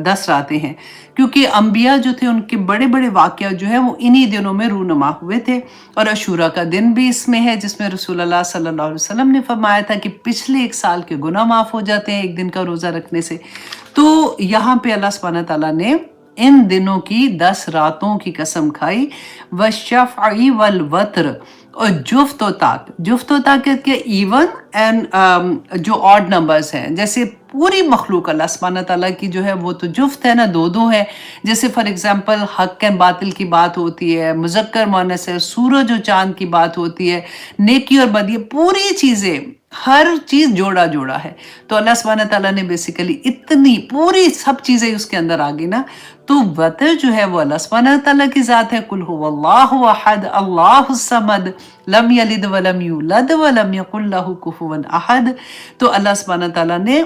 Speaker 1: 10 راتیں ہیں، کیونکہ انبیاء جو تھے ان کے بڑے بڑے واقعہ جو ہیں وہ انہی دنوں میں رونما ہوئے تھے، اور عاشوراء کا دن بھی اس میں ہے جس میں رسول اللہ صلی اللہ علیہ وسلم نے فرمایا تھا کہ پچھلے 1 سال کے گناہ معاف ہو جاتے ہیں 1 دن کا روزہ رکھنے سے۔ تو یہاں پہ اللہ سبحانہ تعالیٰ نے ان دنوں کی 10 راتوں کی قسم کھائی، وَالشَّفْعِ وَالْوَتْرِ، اور جفت و طاق کے ایون اینڈ جو آڈ نمبرز ہیں، جیسے پوری مخلوق اللہ سبحانہ تعالیٰ کی جو ہے وہ تو جفت ہے نا، 2 ہے، جیسے فار ایگزامپل حق و باطل کی بات ہوتی ہے، مذکر مؤنث ہے، سورج و چاند کی بات ہوتی ہے، نیکی اور بدی، پوری چیزیں، ہر چیز جوڑا جوڑا ہے۔ تو اللہ سبحانہ تعالیٰ نے بیسیکلی اتنی پوری سب چیزیں اس کے اندر آ گئی نا، تو وتر جو ہے وہ اللہ سبحانہ تعالیٰ کی ذات ہے، قل هو اللہ احد اللہ الصمد لم یلد ولم یولد ولم یکن لہ کفوا احد۔ تو اللہ سبحانہ تعالیٰ نے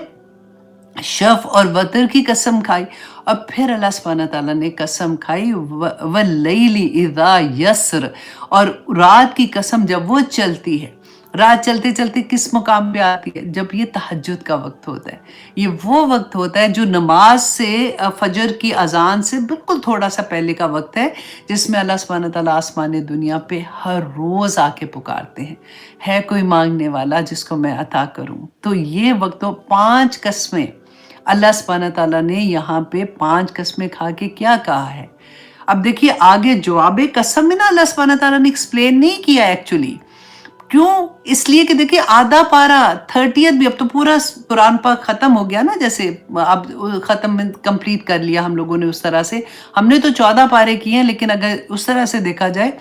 Speaker 1: شف اور وتر کی قسم کھائی، اور پھر اللہ سبحانہ تعالیٰ نے قسم کھائی واللیل اذا یسر، اور رات کی قسم جب وہ چلتی ہے، رات چلتے چلتے کس مقام پہ آتی ہے؟ جب یہ تہجد کا وقت ہوتا ہے، یہ وہ وقت ہوتا ہے جو نماز سے، فجر کی اذان سے بالکل تھوڑا سا پہلے کا وقت ہے، جس میں اللہ سبحانہ تعالیٰ آسمان دنیا پہ ہر روز آ کے پکارتے ہیں، ہے کوئی مانگنے والا جس کو میں عطا کروں۔ تو یہ وقت، 5 قسمیں اللہ सुब्हान ताला ने यहाँ पे 5 कस्में खा के क्या कहा है। अब देखिए आगे जवाब कसम में ना अल्लाह सुब्हान ताला ने एक्सप्लेन नहीं किया एक्चुअली। क्यों? इसलिए कि देखिए आधा पारा 30th भी, अब तो पूरा कुरान पाक खत्म हो गया ना, जैसे अब खत्म कंप्लीट कर लिया हम लोगों ने उस तरह से। हमने तो 14 पारे किए हैं, लेकिन अगर उस तरह से देखा जाए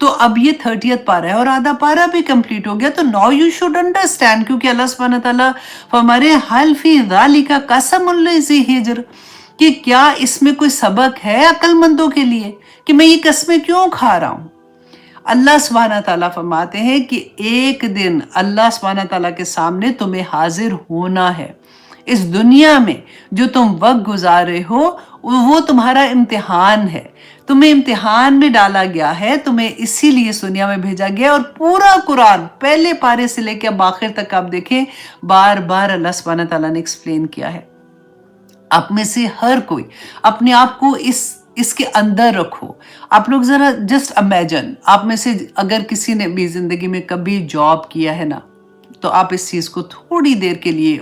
Speaker 1: तो अब ये 30th पारा है और आधा पारा भी कंप्लीट हो गया। तो नाउ यू शुड अंडरस्टैंड, क्योंकि अल्लाह सुब्हान ताला फरमारे हल फी ज़ालिका कसमुल लिज़ी हिज्र, कि क्या इसमें कोई सबक है अक्लमंदों के लिए कि मैं ये कस्में क्यों खा रहा हूं। अल्लाह सुब्हान ताला फरमाते हैं कि एक दिन अल्लाह सुब्हान ताला के सामने तुम्हें हाजिर होना है। इस दुनिया में जो तुम वक्त गुजार रहे हो वो तुम्हारा इम्तिहान है, तुम्हें इम्तिहान में डाला गया है, तुम्हें इसीलिए इस दुनिया में भेजा गया। और पूरा कुरान पहले पारे से लेकर अब आखिर तक आप देखें, बार बार अल्लाह सुब्हान ताला ने एक्सप्लेन किया है। आप में से हर कोई अपने आप को इसके अंदर रखो। आप लोग जरा जस्ट इमेजिन, आप में से अगर किसी ने भी जिंदगी में कभी जॉब किया है ना, तो आप इस चीज को थोड़ी देर के लिए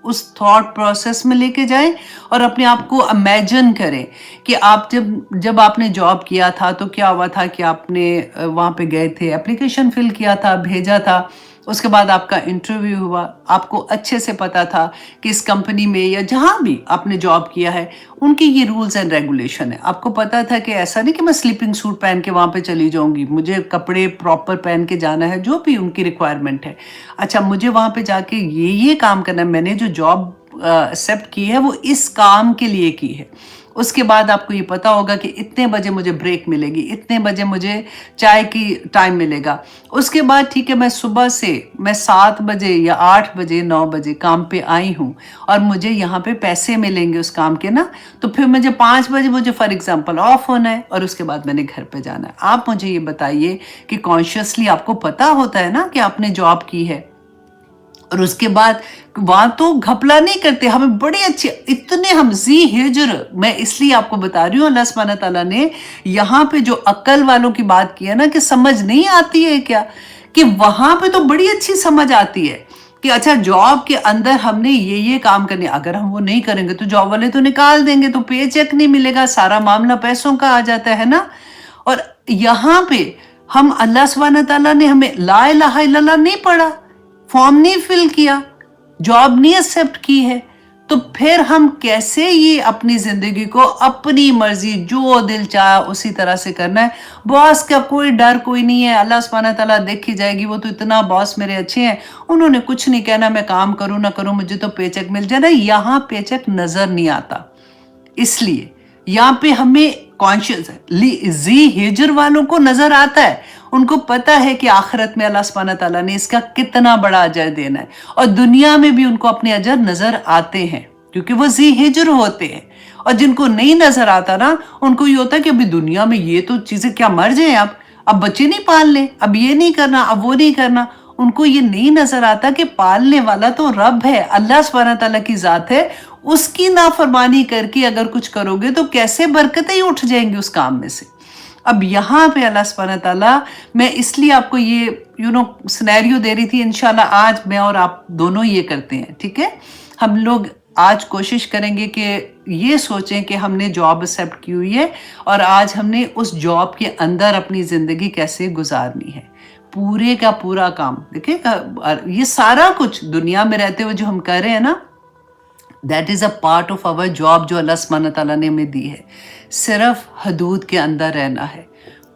Speaker 1: उस थॉट प्रोसेस में लेके जाएं और अपने आप को इमेजिन करें कि आप जब आपने जॉब किया था तो क्या हुआ था कि आपने वहां पे गए थे, एप्लीकेशन फिल किया था, भेजा था, उसके बाद आपका इंटरव्यू हुआ, आपको अच्छे से पता था कि इस कंपनी में या जहां भी आपने जॉब किया है उनकी ये रूल्स एंड रेगुलेशन है। आपको पता था कि ऐसा नहीं कि मैं स्लीपिंग सूट पहन के वहां पे चली जाऊंगी, मुझे कपड़े प्रॉपर पहन के जाना है, जो भी उनकी रिक्वायरमेंट है। अच्छा, मुझे वहां पे जाके ये काम करना है, मैंने जो जॉब एक्सेप्ट की है वो इस काम के लिए की है। उसके बाद आपको ये पता होगा कि इतने बजे मुझे ब्रेक मिलेगी, इतने बजे मुझे चाय की टाइम मिलेगा। उसके बाद ठीक है, मैं सुबह से मैं 7 बजे या 8 बजे 9 बजे काम पे आई हूँ और मुझे यहाँ पे पैसे मिलेंगे उस काम के ना, तो फिर मुझे 5 बजे मुझे फॉर एग्जांपल ऑफ होना है और उसके बाद मैंने घर पे जाना है। आप मुझे ये बताइए कि कॉन्शियसली आपको पता होता है ना कि आपने जॉब की है, और उसके बाद वहां तो घपला नहीं करते, हमें बड़ी अच्छी इतने हम जी हिज्र, मैं इसलिए आपको बता रही हूँ अल्लाह सुब्हान ताला ने यहाँ पे जो अक्ल वालों की बात की है ना, कि समझ नहीं आती है क्या, कि वहां पे तो बड़ी अच्छी समझ आती है कि अच्छा जॉब के अंदर हमने ये काम करने, अगर हम वो नहीं करेंगे तो जॉब वाले तो निकाल देंगे, तो पे चेक नहीं मिलेगा, सारा मामला पैसों का आ जाता है ना। और यहाँ पे हम अल्लाह सुब्हान ताला ने हमें ला इलाहा इल्लल्लाह नहीं पढ़ा, फॉर्म नहीं फिल किया, जॉब नहीं एक्सेप्ट की है, तो फिर हम कैसे ये अपनी जिंदगी को अपनी मर्जी जो दिल चाहा उसी तरह से करना है। बॉस का कोई डर कोई नहीं है, अल्लाह सुब्हान ताला देखी जाएगी, वो तो इतना बॉस मेरे अच्छे हैं, उन्होंने कुछ नहीं कहना, मैं काम करूं ना करूं मुझे तो पेचेक मिल जाना। यहाँ पेचेक नजर नहीं आता, इसलिए यहाँ पे हमें कॉन्शियस है। जी हिज्र वालों को नजर आता है, उनको पता है कि आखिरत में अल्लाह सुब्हान ताला ने इसका कितना बड़ा अजर देना है, और दुनिया में भी उनको अपने अजर नजर आते हैं क्योंकि वो जी हिज्र होते हैं। और जिनको नहीं नजर आता ना, उनको ये होता है कि अभी दुनिया में ये तो चीजें क्या मर जाए, अब बच्चे नहीं पाल ले, अब ये नहीं करना, अब वो नहीं करना। उनको ये नहीं नजर आता कि पालने वाला तो रब है, अल्लाह सुब्हान ताला की जात है, उसकी नाफरमानी करके अगर कुछ करोगे तो कैसे बरकतें ही उठ जाएंगी उस काम में से। अब यहाँ पे अल्लाह सुब्हान ताला, मैं इसलिए आपको ये सिनेरियो दे रही थी, इंशाल्लाह आज मैं और आप दोनों ये करते हैं, ठीक है। हम लोग आज कोशिश करेंगे कि ये सोचें कि हमने जॉब एक्सेप्ट की हुई है और आज हमने उस जॉब के अंदर अपनी जिंदगी कैसे गुजारनी है। पूरे का पूरा काम देखिए, ये सारा कुछ दुनिया में रहते हुए जो हम कर रहे हैं ना, that is a part of our job जो अल्लाह सुब्हान ताला ने हमें दी है। सिर्फ हदूद के अंदर रहना है,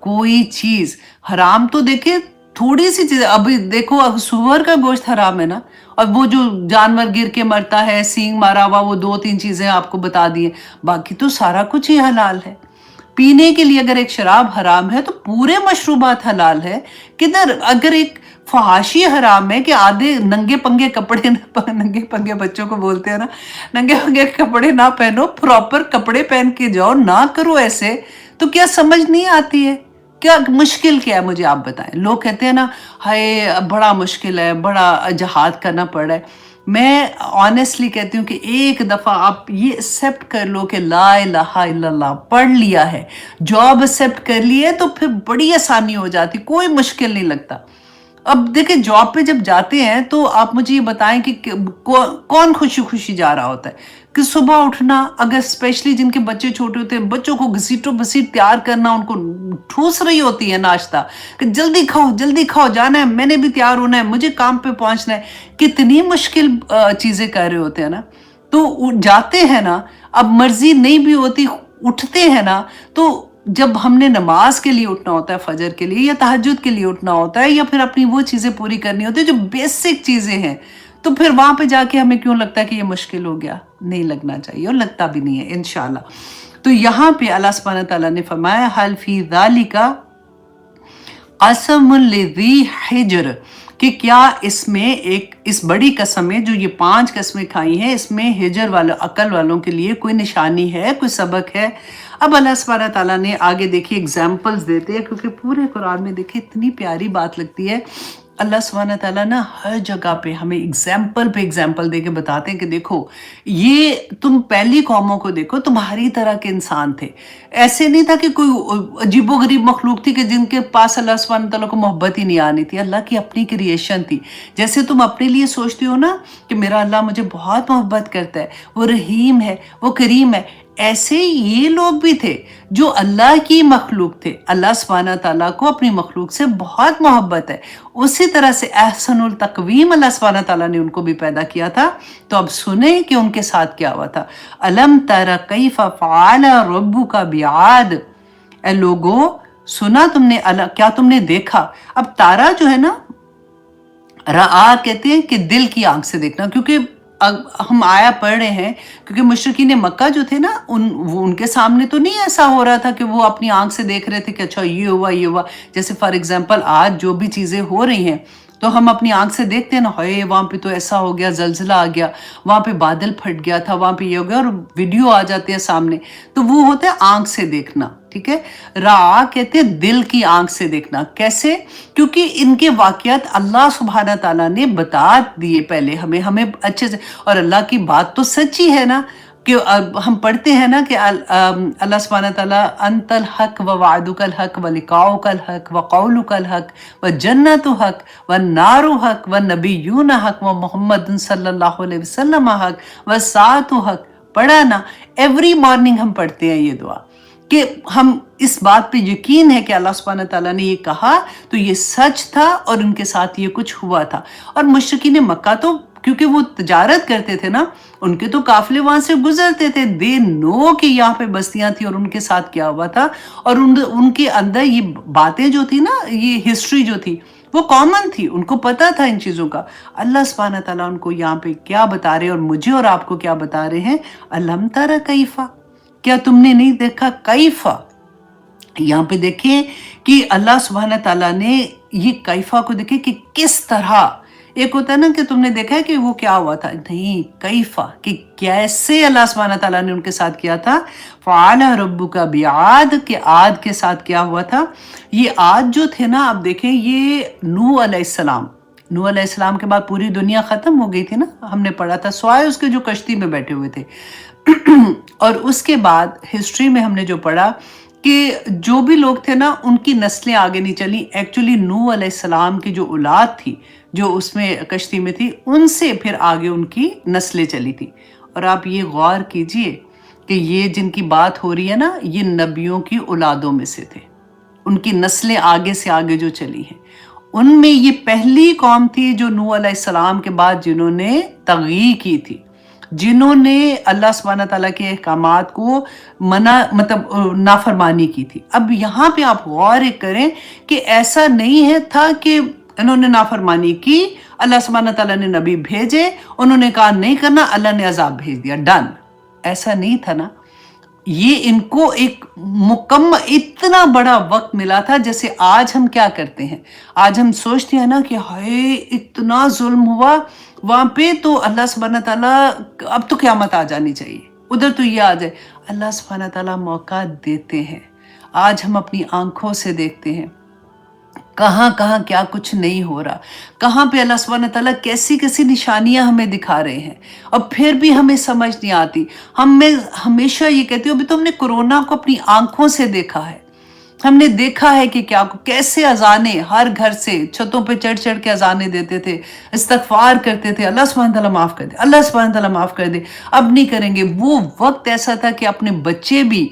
Speaker 1: कोई चीज हराम तो देखिए थोड़ी सी चीज, अभी देखो सुअर का गोश्त हराम है ना, और वो जो जानवर गिर के मरता है, सींग मारा हुआ, वो 2-3 चीजें आपको बता दी है, बाकी तो सारा कुछ ही हलाल है। पीने के लिए अगर एक शराब हराम है तो पूरे मशरूबात हलाल है। किधर अगर एक फहाशी हराम है कि आधे नंगे पंगे कपड़े, नंगे पंगे बच्चों को बोलते हैं ना, नंगे पंगे कपड़े ना पहनो, प्रॉपर कपड़े पहन के जाओ, ना करो ऐसे, तो क्या समझ नहीं आती है? क्या मुश्किल क्या है मुझे आप बताएं। लोग कहते हैं ना, हाय बड़ा मुश्किल है, बड़ा जहाद करना पड़ रहा है। मैं ऑनेस्टली कहती हूँ कि एक दफ़ा आप ये एक्सेप्ट कर लो कि ला इलाहा इल्लल्लाह पढ़ लिया है, जॉब एक्सेप्ट कर ली है, तो फिर बड़ी आसानी हो जाती, कोई मुश्किल नहीं लगता। अब देखिए जॉब पे जब जाते हैं तो आप मुझे ये बताएं कि कौन खुशी खुशी जा रहा होता है कि सुबह उठना, अगर स्पेशली जिनके बच्चे छोटे होते हैं, बच्चों को घसीटो घसीट तैयार करना, उनको ठूस रही होती है नाश्ता कि जल्दी खाओ जाना है, मैंने भी तैयार होना है, मुझे काम पे पहुंचना है। कितनी मुश्किल चीजें कर रहे होते हैं ना, तो जाते हैं ना, अब मर्जी नहीं भी होती उठते हैं ना, तो जब हमने नमाज के लिए उठना होता है, फजर के लिए या तहज्जुद के लिए उठना होता है, या फिर अपनी वो चीजें पूरी करनी होती है जो बेसिक चीजें हैं, तो फिर वहां पे जाके हमें क्यों लगता है कि ये मुश्किल हो गया? नहीं लगना चाहिए, और लगता भी नहीं है इंशाल्लाह। तो यहाँ पे अल्लाह सुब्हानहू व तआला ने फरमाया हल फी ज़ालिका क़समुन लिज़ी हिज्र, कि क्या इसमें इस बड़ी कसम में, जो ये 5 कसमें खाई हैं, इसमें हिजर वालों, अकल वालों के लिए कोई निशानी है, कोई सबक है? अब अल्लाह सुब्हानहू व तआला ने आगे देखिए एग्जाम्पल्स देते हैं, क्योंकि पूरे कुरान में देखिए इतनी प्यारी बात लगती है। अल्लाह सुब्हानहू व तआला ना हर जगह पे हमें एग्जाम्पल पे एग्जाम्पल दे के बताते हैं कि देखो, ये तुम पहली कौमों को देखो, तुम्हारी तरह के इंसान थे। ऐसे नहीं था कि कोई अजीबोगरीब मखलूक थी कि जिनके पास अल्लाह सुब्हानहू व तआला को मोहब्बत ही नहीं आनी थी। अल्लाह की अपनी क्रिएशन थी। जैसे तुम अपने लिए सोचते हो ना कि मेरा अल्लाह मुझे बहुत मोहब्बत करता है, वो रहीम है, वो करीम है, ऐसे ये लोग भी थे जो अल्लाह की मखलूक थे। अल्लाह सुब्हानहू व तआला को अपनी मखलूक से बहुत मोहब्बत है। उसी तरह से अहसनुल तकवीम अल्लाह सुब्हानहू व तआला ने उनको भी पैदा किया था। तो अब सुने कि उनके साथ क्या हुआ था। अलम तरा कैफ फ़अल रब्बुका बिआद, ए लोगो सुना तुमने, क्या तुमने देखा? अब तारा जो है ना, रआ कहते हैं कि दिल की आंख से देखना, क्योंकि हम आया पढ़ रहे हैं, क्योंकि मुशरिकीन मक्का जो थे ना, उनके सामने तो नहीं ऐसा हो रहा था कि वो अपनी आंख से देख रहे थे कि अच्छा ये हुआ। जैसे फॉर एग्जांपल आज जो भी चीजें हो रही हैं, तो हम अपनी आंख से देखते हैं ना, हाय वहाँ पे तो ऐसा हो गया, जलजिला आ गया, वहाँ पे बादल फट गया था, वहाँ पे ये हो गया, और वीडियो आ जाते हैं सामने। तो वो होता है आंख से देखना, ठीक है। रा कहते हैं दिल की आंख से देखना। कैसे? क्योंकि इनके वाकयात अल्लाह सुब्हानहू व तआला ने बता दिए पहले हमें अच्छे से, और अल्लाह की बात तो सच्ची है ना, कि हम पढ़ते हैं ना कि अल्लाह सुब्हानहू व तआला अंतल हक व वादुकल हक व लिकाउकल हक व कौलुकल हक व जन्नतु हक व नारु हक व नबियुन हक व मुहम्मद सल्लल्लाहु अलैहि वसल्लम हक व सातु हक। पढ़ा ना, एवरी मॉर्निंग हम पढ़ते हैं ये दुआ, कि हम इस बात पे यकीन है कि अल्लाह सुब्हानहू व तआला ने ये कहा तो ये सच था, और उनके साथ ये कुछ हुआ था। और मुशरिकीन मक्का तो क्योंकि वो तजारत करते थे ना, उनके तो काफिले वहां से गुजरते थे, दे नो कि यहाँ पे बस्तियां थी और उनके साथ क्या हुआ था, और उनके अंदर ये बातें जो थी ना, ये हिस्ट्री जो थी वो कॉमन थी, उनको पता था इन चीजों का। अल्लाह सुब्हानहू व तआला उनको यहाँ पे क्या बता रहे हैं, और मुझे और आपको क्या बता रहे हैं? अलम तरा कैफा, क्या तुमने नहीं देखा? कैफा, यहाँ पे देखिए कि अल्लाह सुब्हानहू व तआला ने ये कैफा को देखे कि किस तरह। एक होता है ना कि तुमने देखा है कि वो क्या हुआ था, नहीं, कैफा, कि कैसे अल्लाह सुब्हानहू व तआला ने उनके साथ किया था। फ़अल रब्बुका बिआद, के आद के साथ क्या हुआ था। ये आद जो थे ना, आप देखें, ये नूह अलैहिस्सलाम के बाद पूरी दुनिया खत्म हो गई थी ना, हमने पढ़ा था, स्वाय उसके जो कश्ती में बैठे हुए थे। और उसके बाद हिस्ट्री में हमने जो पढ़ा कि जो भी लोग थे ना, उनकी नस्लें आगे नहीं चली। एक्चुअली नूह अलैहिस्सलाम की जो औलाद थी, जो उसमें कश्ती में थी, उनसे फिर आगे उनकी नस्लें चली थी। और आप ये गौर कीजिए कि ये जिनकी बात हो रही है ना, ये नबियों की औलादों में से थे, उनकी नस्लें आगे से आगे जो चली हैं, उनमें ये पहली कौम थी जो नूह अलैहिस्सलाम के बाद जिन्होंने तग़ी की थी, जिन्होंने अल्लाह सुब्हानहू व तआला के अहकामात को नाफरमानी की थी। अब यहाँ पे आप गौर करें कि ऐसा नहीं है था कि इन्होंने नाफरमानी की, अल्लाह सुब्हानहू व तआला ने नबी भेजे, उन्होंने कहा नहीं करना, अल्लाह ने अजाब भेज दिया, डन। ऐसा नहीं था ना। ये इनको एक मुकम्मल इतना बड़ा वक्त मिला था। जैसे आज हम क्या करते हैं, आज हम सोचते हैं ना कि हाय इतना जुल्म हुआ वहां पे, तो अल्लाह सुब्हानहू व तआला अब तो क़यामत आ जानी चाहिए, उधर तो ये आ जाए। अल्लाह सुब्हानहू व तआला मौका देते हैं। आज हम अपनी आंखों से देखते हैं कहाँ कहाँ क्या कुछ नहीं हो रहा, कहाँ पे अल्लाह सुब्हानहू व तआला कैसी कैसी निशानियां हमें दिखा रहे हैं, और फिर भी हमें समझ नहीं आती। मैं हमेशा ये कहती हूँ, अभी तो हमने कोरोना को अपनी आंखों से देखा है, हमने देखा है कि क्या कैसे अजाने हर घर से छतों पे चढ़ चढ़ के अजाने देते थे, इस्तगफार करते थे, अल्लाह सुब्हान तआला माफ कर दे, अल्लाह सुब्हान तआला माफ कर दे, अब नहीं करेंगे। वो वक्त ऐसा था कि अपने बच्चे भी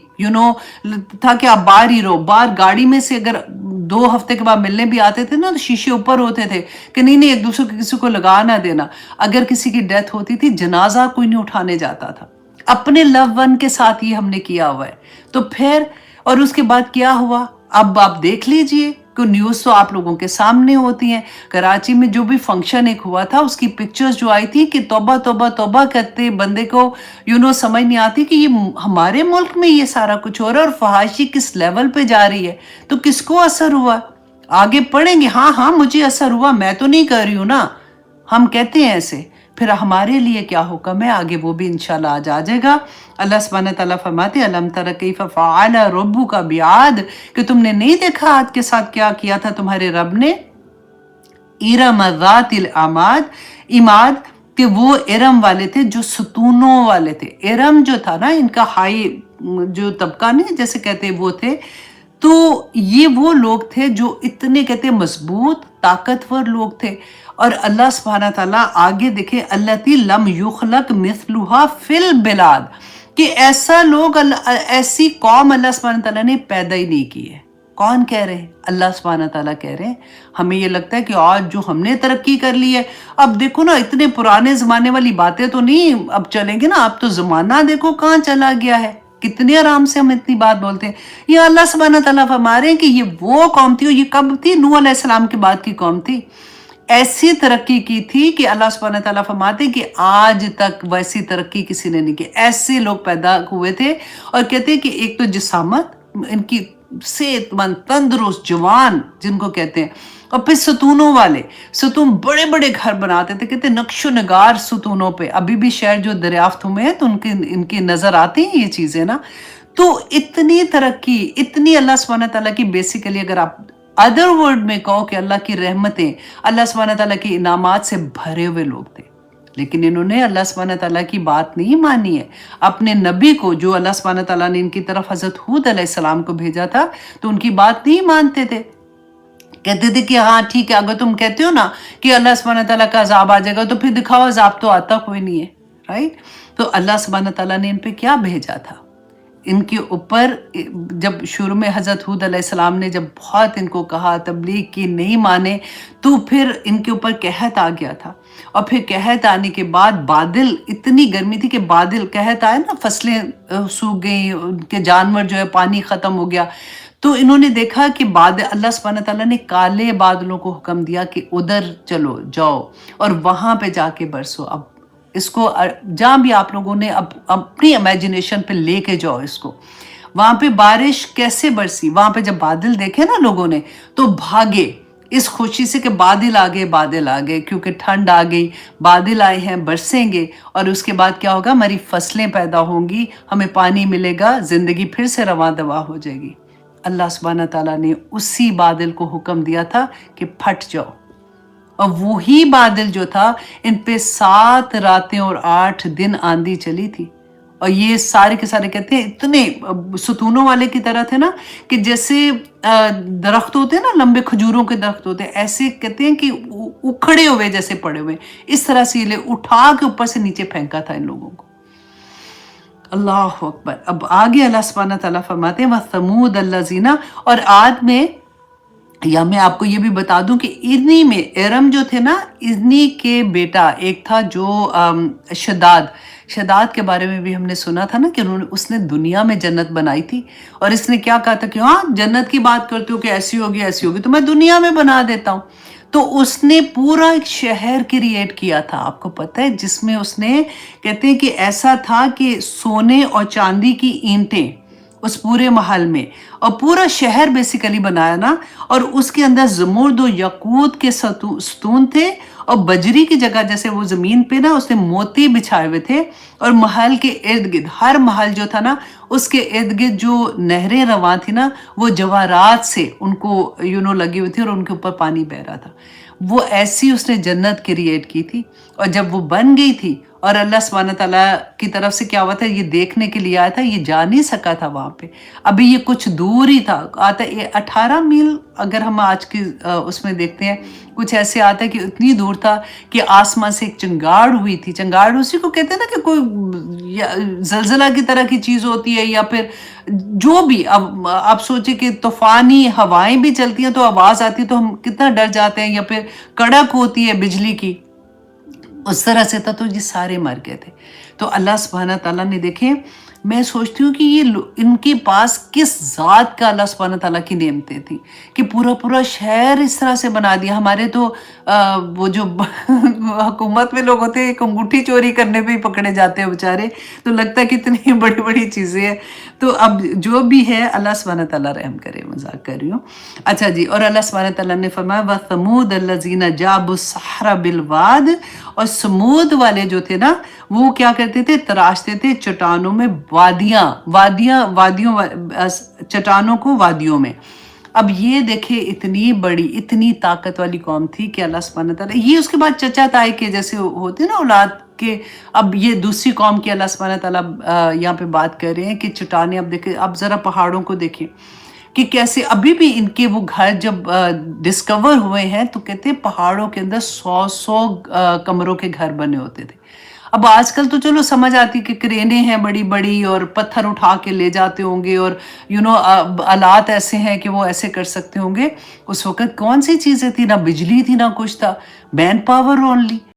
Speaker 1: था कि आप बाहर ही रहो, बाहर गाड़ी में से अगर 2 हफ्ते के बाद मिलने भी आते थे ना तो शीशे ऊपर होते थे कि नहीं नहीं एक दूसरे को किसी को लगा ना देना। अगर किसी की डेथ होती थी जनाजा कोई नहीं उठाने जाता था। अपने लव वन के साथ ये हमने किया हुआ है। तो फिर और उसके बाद क्या हुआ अब आप देख लीजिए कि न्यूज़ तो आप लोगों के सामने होती हैं। कराची में जो भी फंक्शन एक हुआ था उसकी पिक्चर्स जो आई थी कि तौबा तौबा तौबा करते बंदे को समझ नहीं आती कि ये हमारे मुल्क में ये सारा कुछ हो रहा है और फहाशी किस लेवल पे जा रही है। तो किसको असर हुआ? आगे पढ़ेंगे, हाँ हाँ मुझे असर हुआ, मैं तो नहीं कर रही हूँ ना, हम कहते हैं ऐसे। फिर हमारे लिए क्या हुक्म है आगे वो भी इंशाल्लाह आज आ जाएगा। अल्लाह सुब्हानहू तआला फरमाते अलम तरा कैफ फ़अल रब्बुका बिआद, कि तुमने नहीं देखा आज के साथ क्या किया था तुम्हारे रब ने। इरम ज़ातिल इमाद, कि वो इरम वाले थे जो सतूनों वाले थे। इरम जो था ना इनका हाई जो तबका नहीं जैसे कहते वो थे। तो ये वो लोग थे जो इतने कहते मजबूत ताकतवर लोग थे। और अल्लाह सुब्हानहू तआला आगे देखे अल्लती लम युखलक मिस्लुहा फिल बिलाद, कि ऐसा लोग ऐसी कौम अल्लाह सुब्हानहू तआला ने पैदा ही नहीं की है। कौन कह रहे हैं? अल्लाह सुब्हानहू तआला कह रहे हैं। हमें ये लगता है कि आज जो हमने तरक्की कर ली है, अब देखो ना इतने पुराने जमाने वाली बातें तो नहीं अब चलेंगी ना, अब तो जमाना देखो कहाँ चला गया है। कितने आराम से हम इतनी बात बोलते हैं। ये अल्लाह सुब्हानहू तआला फरमा रहे हैं कि ये वो कौम थी और ये कब थी? नूह अलैहिस्सलाम के बाद की कौम थी। ऐसी तरक्की की थी कि अल्लाह सुब्हानहू तआला फरमाते कि आज तक वैसी तरक्की किसी ने नहीं की। ऐसे लोग पैदा हुए थे और कहते हैं कि एक तो जिसामत इनकी सेहतमंद तंदुरुस्त जवान जिनको कहते हैं, और फिर सतूनों वाले, सतून बड़े बड़े घर बनाते थे, कहते नक्शो नगार सतूनों पे। अभी भी शहर जो दरियाफ्त हुए हैं तो इनकी नजर आती हैं ये चीजें ना। तो इतनी तरक्की, इतनी अल्लाह सुब्हानहू तआला की बेसिकली अगर आप अदर वर्ड में कहो कि अल्लाह की रहमतें, अल्लाह सुब्हानहू तआला की इनामात से भरे हुए लोग थे। लेकिन इन्होंने अल्लाह सुब्हानहू तआला की बात नहीं मानी है। अपने नबी को जो अल्लाह सुब्हानहू तआला ने इनकी तरफ हजरत हूद अलैहिस्सलाम को भेजा था तो उनकी बात नहीं मानते थे। कहते थे कि हाँ ठीक है, अगर तुम कहते हो ना कि अल्लाह सुब्हानहू तआला का अजाब आ जाएगा तो फिर दिखाओ अजाब तो आता कोई नहीं है, राइट। तो अल्लाह सुब्हानहू तआला ने इन पे क्या भेजा था? इनके ऊपर जब शुरू में हज़रत हूद अलैहिस्सलाम ने जब बहुत इनको कहा तबलीग की नहीं माने तो फिर इनके ऊपर कहत आ गया था। और फिर कहत आने के बाद बादल, इतनी गर्मी थी कि बादल कहत आए ना, फसलें सूख गई, उनके जानवर जो है पानी ख़त्म हो गया। तो इन्होंने देखा कि बादल, अल्लाह सुब्हानहू तआला ने काले बादलों को हुक्म दिया कि उधर चलो जाओ और वहाँ पे जाके बरसो। अब इसको जहाँ भी आप लोगों ने अपनी इमेजिनेशन पे लेके जाओ इसको। वहाँ पे बारिश कैसे बरसी, वहाँ पे जब बादल देखे ना लोगों ने तो भागे इस खुशी से कि बादल आ गए, बादल आ गए, क्योंकि ठंड आ गई, बादल आए हैं, बरसेंगे और उसके बाद क्या होगा, हमारी फसलें पैदा होंगी, हमें पानी मिलेगा, जिंदगी फिर से रवा दवा हो जाएगी। अल्लाह सुब्हानहू तआला ने उसी बादल को हुक्म दिया था कि फट जाओ, और वही बादल जो था इन पे 7 रातें और 8 दिन आंधी चली थी। और ये सारे के सारे कहते हैं इतने सतूनों वाले की तरह थे ना कि जैसे दरख्त होते हैं ना, लंबे खजूरों के दरख्त होते हैं, ऐसे कहते हैं कि उखड़े हुए जैसे पड़े हुए, इस तरह से ये उठा के ऊपर से नीचे फेंका था इन लोगों को। अल्लाह अकबर। अब आगे अल्लाह सुब्हानहू तआला फरमाते हैं व समूद अल्लज़ीना, और आद में, या मैं आपको ये भी बता दूं कि इन्हीं में इरम जो थे ना, इन्हीं के बेटा एक था जो शदाद के बारे में भी हमने सुना था ना कि उसने दुनिया में जन्नत बनाई थी। और इसने क्या कहा था कि हाँ जन्नत की बात करते हो कि ऐसी होगी ऐसी होगी, तो मैं दुनिया में बना देता हूँ। तो उसने पूरा एक शहर क्रिएट किया था, आपको पता है, जिसमें उसने कहते हैं कि ऐसा था कि सोने और चांदी की ईंटें उस पूरे महल में, और पूरा शहर बेसिकली बनाया ना। और उसके अंदर जमुर्द और यकूत के सतून थे, اور बजरी की जगह जैसे वो ज़मीन पे ना उसने मोती बिछाए हुए थे और महल के इर्द-गिर्द हर महल जो था ना उसके इर्द-गिर्द जो नहरें रवां थी ना वो जवाहरात से उनको लगी हुई थी और उनके ऊपर पानी बह रहा था। वो ऐसी उसने जन्नत क्रिएट की थी और जब वो बन गई थी और अल्लाह सुब्हानहू तआला की तरफ से क्या हुआ था ये देखने के लिए आया था, ये जा नहीं सका था वहाँ पे। अभी ये कुछ दूर ही था, आता ये 18 मील अगर हम आज की उसमें देखते हैं, कुछ ऐसे आता है कि इतनी दूर था कि आसमान से एक चिंगाड़ हुई थी। चिंगाड़ उसी को कहते हैं ना कि कोई या ज़लज़ला की तरह की चीज़ होती है या फिर जो भी। अब आप सोचिए कि तूफ़ानी हवाएँ भी चलती हैं तो आवाज़ आती है तो हम कितना डर जाते हैं, या फिर कड़क होती है बिजली की, उस तरह से था। तो ये सारे मर गए थे। तो अल्लाह सुब्हाना ताला ने देखे, मैं सोचती हूँ कि ये इनके पास किस ज़ात का अल्लाह सुब्हाना ताला की नेमतें थी कि पूरा पूरा शहर इस तरह से बना दिया। हमारे तो वो जो हुकूमत में लोग होते हैं, एक अंगूठी चोरी करने पे ही पकड़े जाते हैं बेचारे, तो लगता है कि इतनी बड़ी बड़ी चीज़ें हैं। तो अब जो भी है अल्लाह सुब्हाना ताला रहम करे, मजाक कर रही हूँ। अच्छा जी, और अल्लाह सुब्हाना ताला ने फरमाया व समूद अल्लज़ीना जाबु सहरा बिलवाद, और समूद वाले जो थे ना वो क्या करते थे, तराशते थे चट्टानों में वादियों चट्टानों को वादियों में। अब ये देखे इतनी बड़ी इतनी ताकत वाली कौम थी कि अल्लाह सुब्हानहू तआला, ये उसके बाद चचा ताए के जैसे होते हैं ना औलाद के, अब ये दूसरी कौम की अल्लाह सुब्हानहू तआला यहाँ पे बात कर रहे हैं कि चट्टानें। अब देखें, अब जरा पहाड़ों को देखें कि कैसे अभी भी इनके वो घर जब डिस्कवर हुए हैं तो कहते हैं पहाड़ों के अंदर 100 कमरों के घर बने होते थे। अब आजकल तो चलो समझ आती कि क्रेनें हैं बड़ी बड़ी और पत्थर उठा के ले जाते होंगे और आलात ऐसे हैं कि वो ऐसे कर सकते होंगे। उस वक्त कौन सी चीज़ें थी, ना बिजली थी ना कुछ था, मैन पावर ओनली।